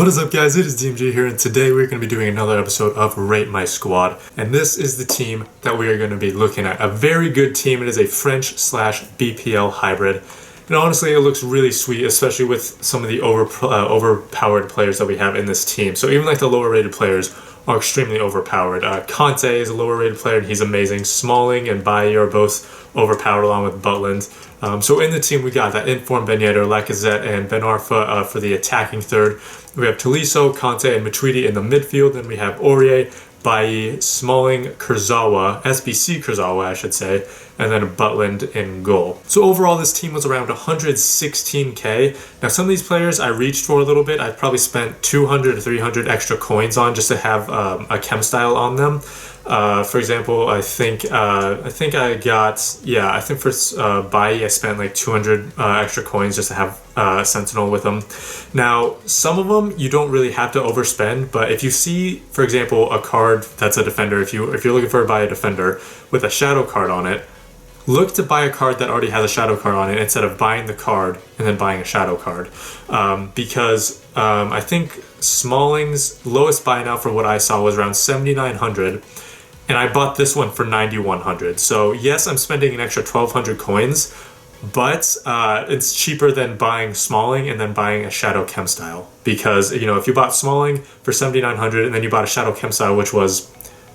What is up, guys? It is DMG here, and today we're going to be doing another episode of Rate My Squad. And this is the team that we are going to be looking at. A very good team. It is a French/BPL hybrid. And honestly, it looks really sweet, especially with some of the overpowered players that we have in this team. So even like the lower rated players are extremely overpowered. Conte is a lower rated player, and he's amazing. Smalling and Bailly are both overpowered along with Butland. So in the team, we got that informed Ben Yedder, Lacazette, and Ben Arfa for the attacking third. We have Tolisso, Conte, and Matuidi in the midfield. Then we have Aurier, Bailly, Smalling, Kurzawa, SBC Kurzawa, I should say, and then Butland in goal. So overall, this team was around 116k. Now, some of these players I reached for a little bit. I probably spent 200 to 300 extra coins on just to have a chem style on them. For example, I think I got, I think for Bailly, I spent like 200 extra coins just to have Sentinel with them. Now, some of them you don't really have to overspend, but if you see, for example, a card that's a defender, if you're looking for a defender with a shadow card on it, look to buy a card that already has a shadow card on it instead of buying the card and then buying a shadow card, because I think Smalling's lowest buy now for what I saw was around 7,900. And I bought this one for 9,100. So yes, I'm spending an extra 1,200 coins, but it's cheaper than buying Smalling and then buying a Shadow Chem style. Because, you know, if you bought Smalling for 7,900 and then you bought a Shadow Chem style, which was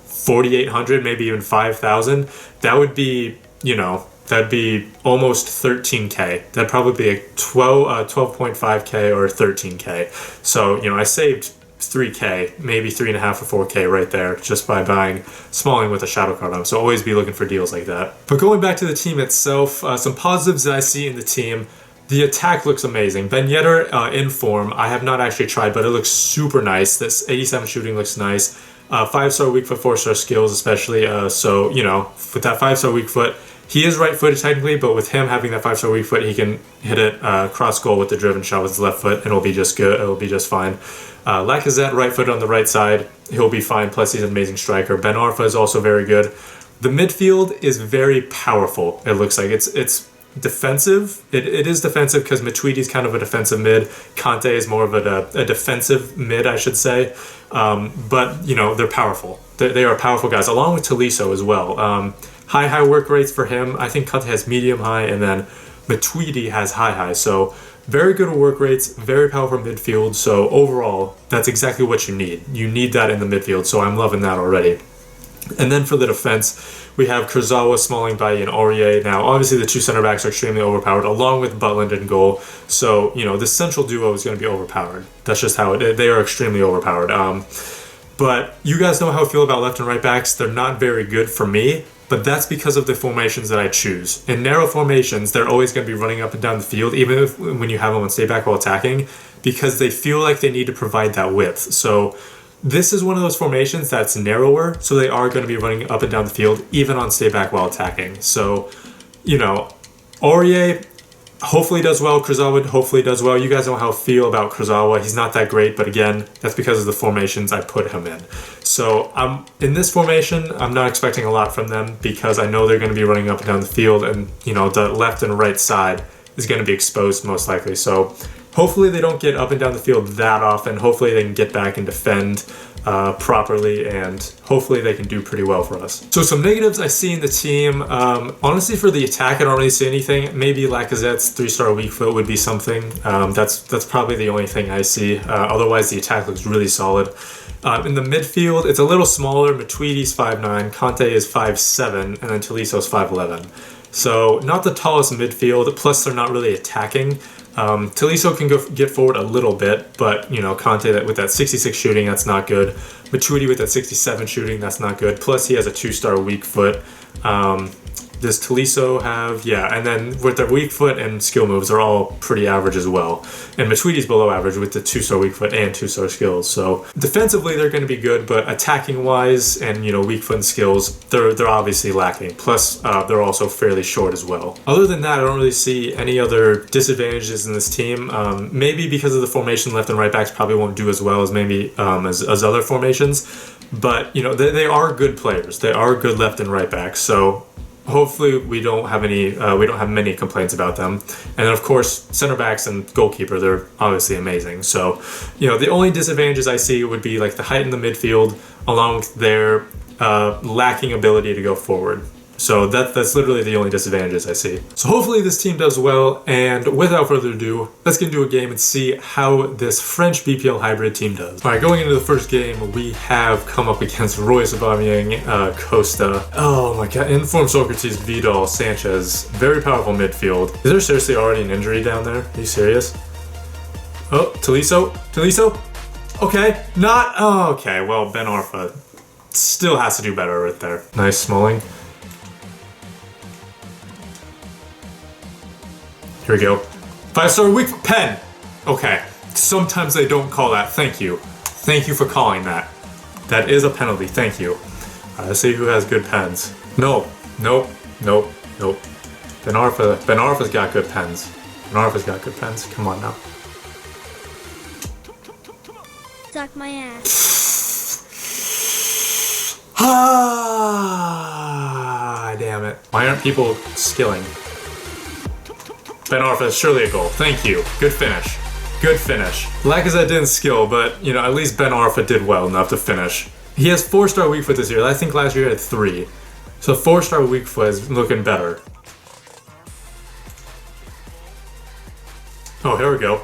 4,800, maybe even 5,000, that would be, you know, that'd be almost 13k. That'd probably be a 12.5k or 13k. So, you know, I saved 3k, maybe 3.5 or 4k right there just by buying Smalling with a shadow card on. So always be looking for deals like that. But going back to the team itself, some positives that I see in the team. The attack looks amazing. Ben Yedder in form. I have not actually tried, but it looks super nice. This 87 shooting looks nice. 5-star weak foot, 4-star skills especially. So, you know, with that 5-star weak foot, he is right-footed technically, but with him having that 5-star weak foot, he can hit it cross goal with the driven shot with his left foot, and it'll be just good. It'll be just fine. Lacazette, right-footed on the right side, he'll be fine. Plus, he's an amazing striker. Ben Arfa is also very good. The midfield is very powerful. It looks like it's defensive. It is defensive because Matuidi is kind of a defensive mid. Conte is more of a defensive mid, I should say. But you know, they're powerful. They are powerful guys, along with Tolisso as well. High work rates for him. I think Conte has medium high, and then Matuidi has high. So very good work rates, very powerful midfield. So overall, that's exactly what you need. You need that in the midfield. So I'm loving that already. And then for the defense, we have Kurzawa, Smalling, Bailly, and Aurier. Now, obviously, the two center backs are extremely overpowered, along with Butland in goal. So, you know, the central duo is going to be overpowered. That's just how they are extremely overpowered. But you guys know how I feel about left and right backs. They're not very good for me, but that's because of the formations that I choose. In narrow formations, they're always going to be running up and down the field, even when you have them on stay back while attacking, because they feel like they need to provide that width. So this is one of those formations that's narrower, so they are going to be running up and down the field, even on stay back while attacking. So, you know, Aurier hopefully does well. Kurzawa hopefully does well. You guys know how I feel about Kurzawa. He's not that great, but again, that's because of the formations I put him in. So in this formation, I'm not expecting a lot from them because I know they're going to be running up and down the field, and you know, the left and right side is going to be exposed most likely. So hopefully they don't get up and down the field that often. Hopefully they can get back and defend properly, and hopefully they can do pretty well for us. So some negatives I see in the team. Honestly, for the attack, I don't really see anything. Maybe Lacazette's 3-star weak foot would be something. That's probably the only thing I see. Otherwise, the attack looks really solid. In the midfield, it's a little smaller. Matuidi's 5'9", Conte is 5'7", and then Tolisso's 5'11". So not the tallest midfield, plus they're not really attacking. Tolisso can get forward a little bit, but you know, Conte with that 66 shooting, that's not good. Matuidi with that 67 shooting, that's not good. Plus he has a 2-star weak foot. Does Tolisso have, and then with their weak foot and skill moves, they're all pretty average as well. And Matuidi's below average with the 2-star weak foot and 2-star skills. So defensively, they're going to be good, but attacking wise and, you know, weak foot and skills, they're obviously lacking. Plus, they're also fairly short as well. Other than that, I don't really see any other disadvantages in this team. Maybe because of the formation, left and right backs probably won't do as well as maybe as other formations. But, you know, they are good players. They are good left and right backs. So hopefully we don't have many complaints about them. And then of course, center backs and goalkeeper, they're obviously amazing. So, the only disadvantages I see would be like the height in the midfield, along with their lacking ability to go forward. So that's literally the only disadvantages I see. So hopefully this team does well, and without further ado, let's get into a game and see how this French BPL hybrid team does. All right, going into the first game, we have come up against Royce, Aubameyang, Costa. Oh my god, informed Socrates, Vidal, Sanchez. Very powerful midfield. Is there seriously already an injury down there? Are you serious? Oh, Tolisso? Okay, not, oh, okay, well, Ben Arfa still has to do better right there. Nice, Smalling. Here we go. 5-star week pen. Okay. Sometimes they don't call that. Thank you. Thank you for calling that. That is a penalty. Thank you. Let's see who has good pens. Nope. Ben Arfa's got good pens. Come on now. Suck my ass. Ah, damn it. Why aren't people skilling? Ben Arfa, surely a goal. Thank you. Good finish. Lacazette didn't skill, but, at least Ben Arfa did well enough to finish. He has 4-star weak foot this year. I think last year he had 3. So 4-star weak foot is looking better. Oh, here we go.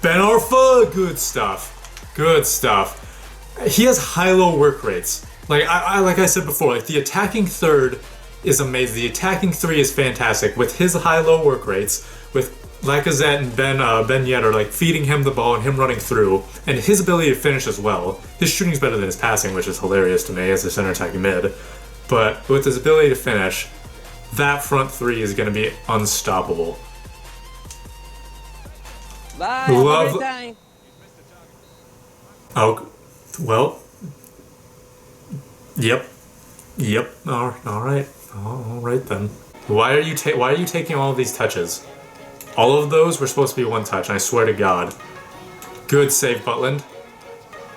Ben Arfa! Good stuff. He has high-low work rates. Like I said before, the attacking third is amazing. The attacking 3 is fantastic. With his high-low work rates, with Lacazette and Ben Yedder feeding him the ball and him running through, and his ability to finish as well. His shooting's better than his passing, which is hilarious to me as a center attacking mid. But with his ability to finish, that front 3 is going to be unstoppable. Bye. Love. Oh, well. Yep. All right then. Why are you taking all of these touches? All of those were supposed to be 1 touch, and I swear to God. Good save, Butland.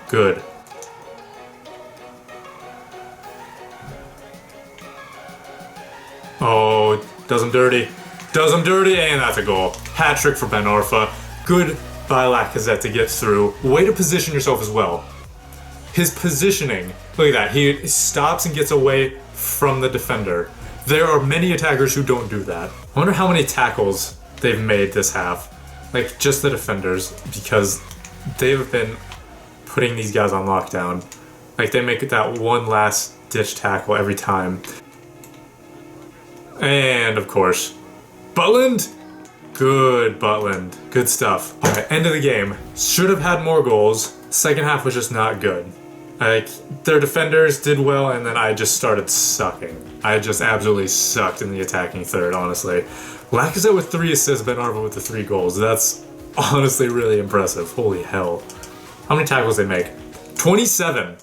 Good. Oh, does him dirty, and that's a goal. Hat trick for Ben Arfa. Good by Lacazette to get through. Way to position yourself as well. His positioning, look at that. He stops and gets away from the defender. There are many attackers who don't do that. I wonder how many tackles they've made this half. Just the defenders, because they've been putting these guys on lockdown. They make that one last ditch tackle every time. And of course, Butland. Good Butland. Good stuff. All right, end of the game. Should have had more goals. Second half was just not good. Their defenders did well, and then I just started sucking. I just absolutely sucked in the attacking third, honestly. Lacazette with 3 assists, Ben Arfa with the 3 goals. That's honestly really impressive. Holy hell. How many tackles they make? 27.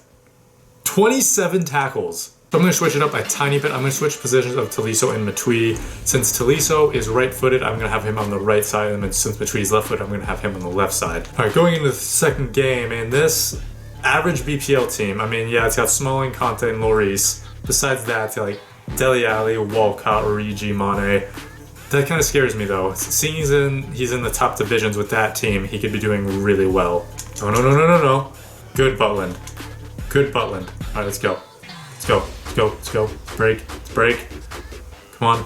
27 tackles. So I'm going to switch it up a tiny bit. I'm going to switch positions of Tolisso and Matuidi. Since Tolisso is right-footed, I'm going to have him on the right side, and then since Matuidi's left-footed, I'm going to have him on the left side. All right, going into the second game, and this average BPL team, it's got Smalling, Conte, and Lloris. Besides that, it's got Dele Alli, Walcott, Origi, Mane. That kind of scares me, though. Seeing he's in the top divisions with that team, he could be doing really well. Oh, no. Good Butland. All right, let's go. Let's go. Break. Come on.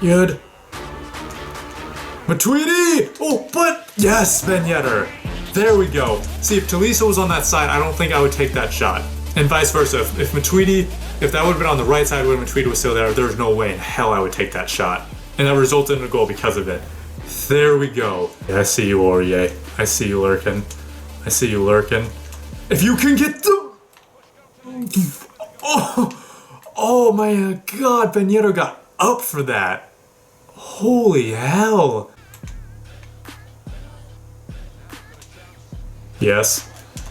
Good. Matuidi! Oh, but yes, Ben Yedder. There we go. See, if Tolisso was on that side, I don't think I would take that shot. And vice versa. If that would have been on the right side when Matuidi was still there's no way in hell I would take that shot. And that resulted in a goal because of it. There we go. Yeah, I see you, Aurier. I see you lurking. If you can get the... Oh my God, Ben Yedder got up for that. Holy hell. Yes.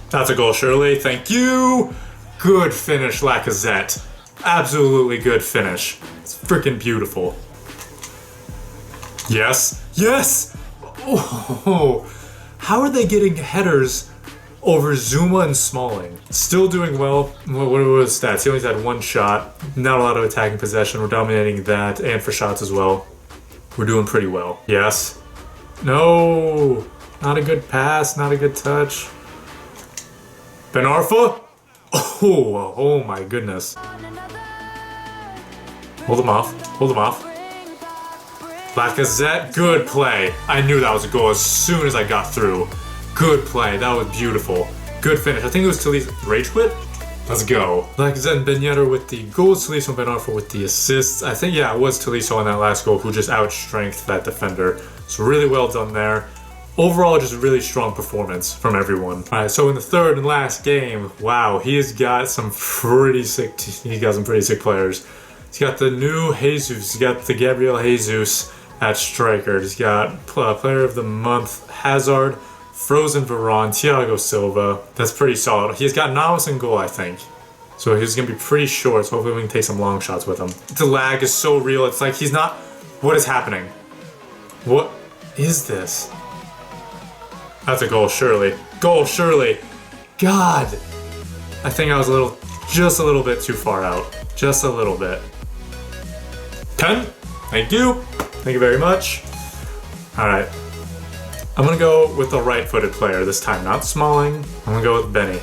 That's a goal, surely. Thank you. Good finish, Lacazette. Absolutely good finish. It's freaking beautiful. Yes. Oh, how are they getting headers over Zuma and Smalling. Still doing well. What were his stats? He only had one shot. Not a lot of attacking possession. We're dominating that, and for shots as well. We're doing pretty well. Yes. No. Not a good pass. Not a good touch. Ben Arfa? Oh my goodness. Hold him off. Hold him off. Lacazette, good play. I knew that was a goal as soon as I got through. Good play. That was beautiful. Good finish. I think it was Taliso. Rage quit? Let's go. Lacazette and Ben Yedder with the goals. Taliso and Ben Arfa with the assists. I think, yeah, it was Taliso on that last goal who just outstrengthed that defender. So really well done there. Overall, just a really strong performance from everyone. All right, so in the third and last game, wow, he got some pretty sick players. He's got the new Jesus. He's got the Gabriel Jesus at striker. He's got player of the month Hazard, Frozen Varane, Thiago Silva. That's pretty solid. He's got Navas in goal, I think. So he's gonna be pretty short. So hopefully we can take some long shots with him. The lag is so real. It's like he's not. What is happening? What is this? That's a goal, surely. Goal, surely. God. I think I was just a little bit too far out. Just a little bit. 10. Thank you. Thank you very much. All right. I'm gonna go with the right-footed player this time, not Smalling. I'm gonna go with Benny.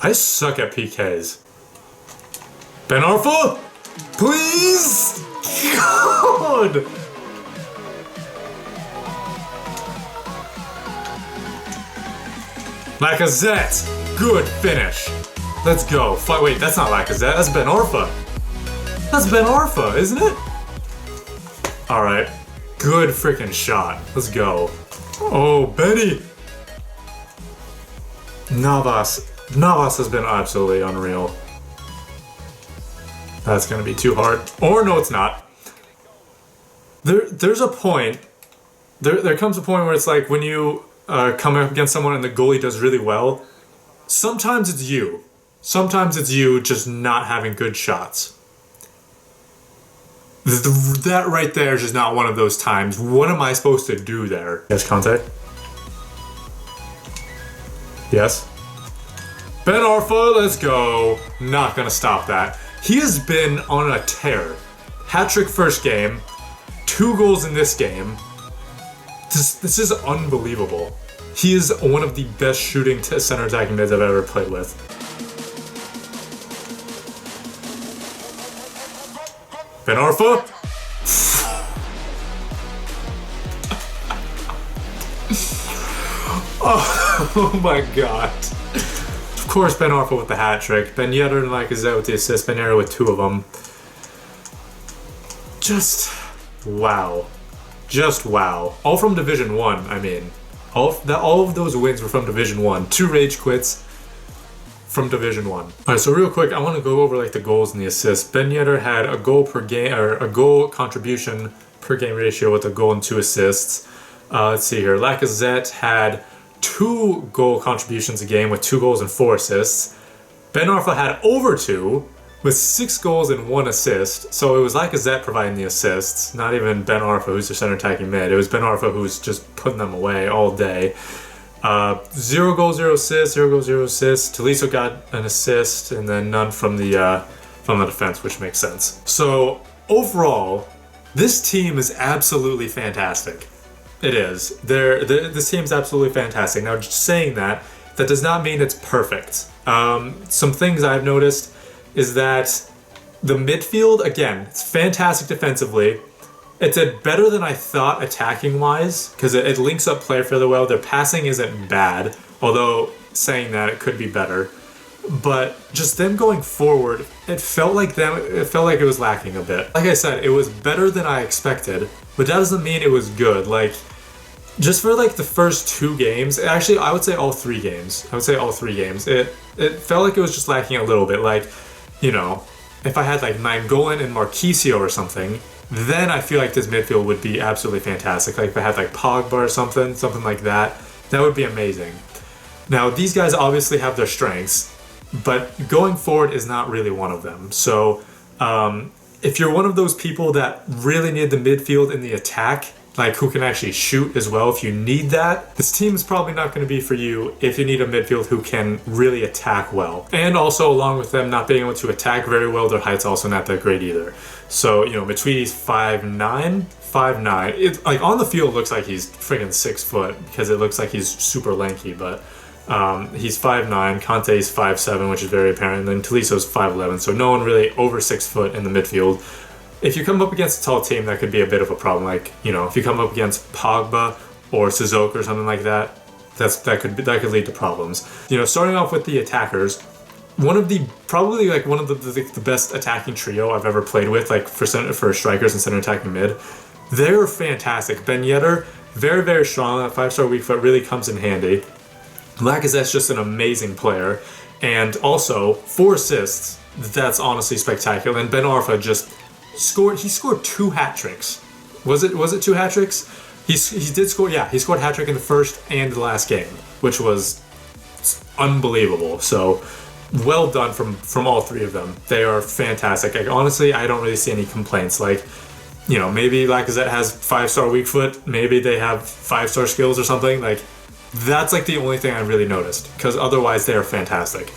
I suck at PKs. Ben Arfa? Please? God! Lacazette! Good finish. Let's go. Wait, that's not Lacazette. That's Ben Arfa. That's Ben Arfa, isn't it? Alright. Good freaking shot. Let's go. Oh, Benny! Navas. Navas has been absolutely unreal. That's gonna be too hard. Or no, it's not. There's a point. There comes a point where it's like when you come up against someone and the goalie does really well. Sometimes it's you. Sometimes it's you just not having good shots. That right there is just not one of those times. What am I supposed to do there? Yes, Conte? Yes? Ben Arfa, let's go. Not gonna stop that. He has been on a tear. Hat-trick first game. 2 goals in this game. This is unbelievable. He is one of the best shooting center attacking mids I've ever played with. Ben Arfa? Oh my god. Of course, Ben Arfa with the hat trick. Ben Yedder and Lacazette with the assist. Ben Yedder with 2 of them. Just wow. Just wow. All from Division 1, I mean. All of those wins were from Division 1. 2 rage quits from Division 1. Alright, so real quick, I want to go over like the goals and the assists. Ben Yedder had a goal per game, or a goal contribution per game ratio with a goal and 2 assists. Let's see here. Lacazette had 2 goal contributions a game with 2 goals and 4 assists. Ben Arfa had over 2 with 6 goals and 1 assist. So it was Lacazette providing the assists, not even Ben Arfa, who's the center attacking mid. It was Ben Arfa who's just putting them away all day. 0 goals, 0 assists, 0 goals, 0 assists. Taliso got an assist, and then none from the defense, which makes sense. So overall, this team is absolutely fantastic. It is. This team's absolutely fantastic. Now, just saying that does not mean it's perfect. Some things I've noticed is that the midfield, again, it's fantastic defensively. It's better than I thought attacking-wise, because it links up play fairly well. Their passing isn't bad, although saying that, it could be better. But just them going forward, it felt like it was lacking a bit. Like I said, it was better than I expected, but that doesn't mean it was good. Like, just for like the first 2 games, actually I would say all 3 games. It felt like it was just lacking a little bit. Like, you know, if I had like Nainggolan and Marquisio or something, then I feel like this midfield would be absolutely fantastic. Like if I had like Pogba or something like that, that would be amazing. Now these guys obviously have their strengths, but going forward is not really one of them. So if you're one of those people that really need the midfield in the attack, like who can actually shoot as well, if you need that, this team is probably not going to be for you if you need a midfield who can really attack well. And also, along with them not being able to attack very well, their height's also not that great either. So, Matuidi's 5'9", 5'9". It, like, on the field, it looks like he's freaking 6 foot because it looks like he's super lanky, but he's 5'9", Conte's 5'7", which is very apparent, and then Toliso's 5'11", so no one really over 6 foot in the midfield. If you come up against a tall team, that could be a bit of a problem. Like, if you come up against Pogba or Sissoko or something like that, that could lead to problems. Starting off with the attackers, one of the best attacking trio I've ever played with, like for strikers and center attacking mid. They're fantastic. Ben Yedder, very, very strong. That 5-star weak foot really comes in handy. Lacazette's just an amazing player. And also, 4 assists. That's honestly spectacular. And Ben Arfa just scored 2 hat tricks. Was it 2 hat tricks? He did score, yeah, he scored a hat trick in the first and the last game, which was unbelievable. So well done from all 3 of them. They are fantastic. Like, honestly, I don't really see any complaints. Like, maybe Lacazette has 5-star weak foot, maybe they have 5-star skills or something. Like, that's like the only thing I really noticed, because otherwise they are fantastic.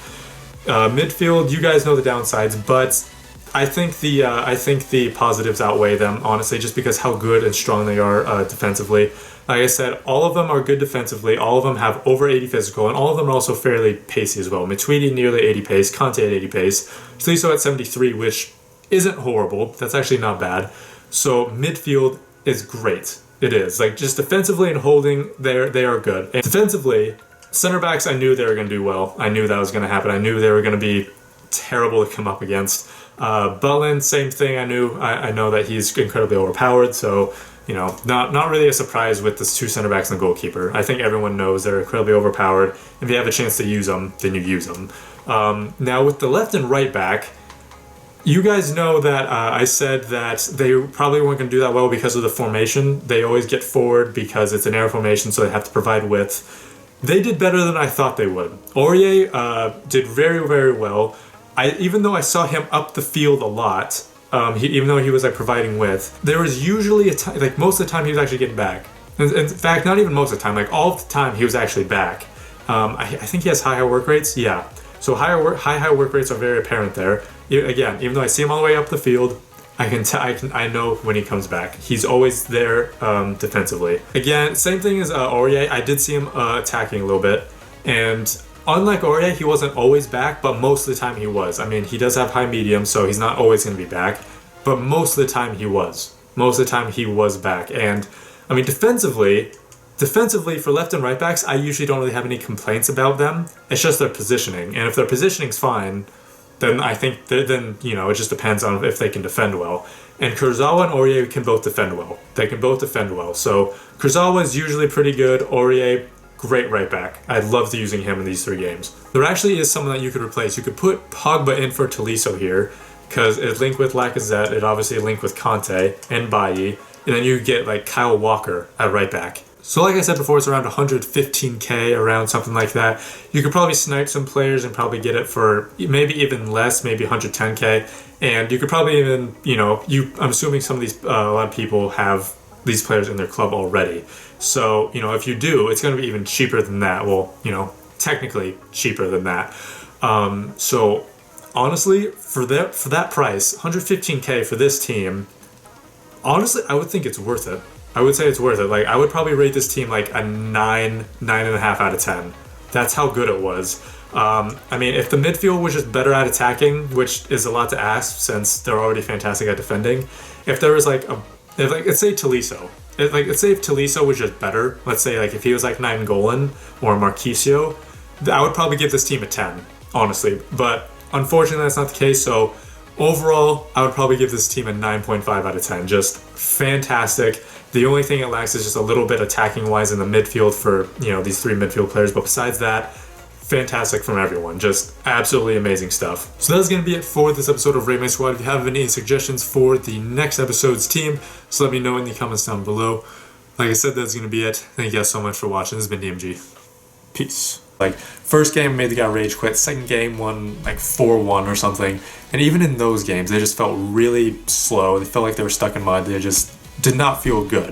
Midfield, you guys know the downsides, but I think the positives outweigh them, honestly, just because how good and strong they are defensively. Like I said, all of them are good defensively, all of them have over 80 physical, and all of them are also fairly pacey as well. Matuidi nearly 80 pace, Conte at 80 pace, Tolisso at 73, which isn't horrible. That's actually not bad. So midfield is great. It is. Like, just defensively and holding, they are good. And defensively, center backs, I knew they were going to do well. I knew that was going to happen. I knew they were going to be terrible to come up against. Butland, same thing. I know that he's incredibly overpowered, so not really a surprise with the 2 center backs and the goalkeeper. I think everyone knows they're incredibly overpowered. If you have a chance to use them, then you use them. Now with the left and right back, you guys know that I said that they probably weren't going to do that well because of the formation. They always get forward because it's an air formation, so they have to provide width. They did better than I thought they would. Aurier did very, very well. Even though I saw him up the field a lot, even though he was like providing width, there was usually a time, like most of the time he was actually getting back. In fact, not even most of the time, like all of the time he was actually back. I think he has high work rates. Yeah, so high work rates are very apparent there. Again, even though I see him all the way up the field, I know when he comes back. He's always there defensively. Again, same thing as Aurier. I did see him attacking a little bit, and unlike Aurier, he wasn't always back, but most of the time he was. I mean, he does have high medium, so he's not always going to be back, but most of the time he was. Most of the time he was back. And I mean, defensively for left and right backs, I usually don't really have any complaints about them. It's just their positioning, and if their positioning's fine, then I think it just depends on if they can defend well. And Kurzawa and Aurier can both defend well. They can both defend well. So Kurzawa is usually pretty good. Aurier, great right back. I loved using him in these 3 games. There actually is someone that you could replace. You could put Pogba in for Tolisso here, because it linked with Lacazette, it obviously linked with Conte and Bailly, and then you get like Kyle Walker at right back. So like I said before, it's around 115k, around something like that. You could probably snipe some players and probably get it for maybe even less, maybe 110k. And you could probably even, I'm assuming some of these, a lot of people have these players in their club already. So, if you do, it's going to be even cheaper than that. Well, technically cheaper than that. So honestly, for that price, 115k for this team, honestly, I would think it's worth it. I would say it's worth it. Like, I would probably rate this team like a 9.5 out of 10. That's how good it was. I mean, if the midfield was just better at attacking, which is a lot to ask since they're already fantastic at defending, if there was let's say Tolisso. Let's say if Tolisso was just better, let's say like if he was like Nainggolan or Marquisio, I would probably give this team a 10, honestly. But unfortunately, that's not the case. So overall, I would probably give this team a 9.5 out of 10. Just fantastic. The only thing it lacks is just a little bit attacking-wise in the midfield for, these 3 midfield players. But besides that, fantastic from everyone. Just absolutely amazing stuff. So that's going to be it for this episode of Rate My Squad. If you have any suggestions for the next episode's team, just let me know in the comments down below. Like I said, that's going to be it. Thank you guys so much for watching. This has been DMG. Peace. Like, first game made the guy rage quit, second game won like 4-1 or something. And even in those games, they just felt really slow. They felt like they were stuck in mud. They just did not feel good.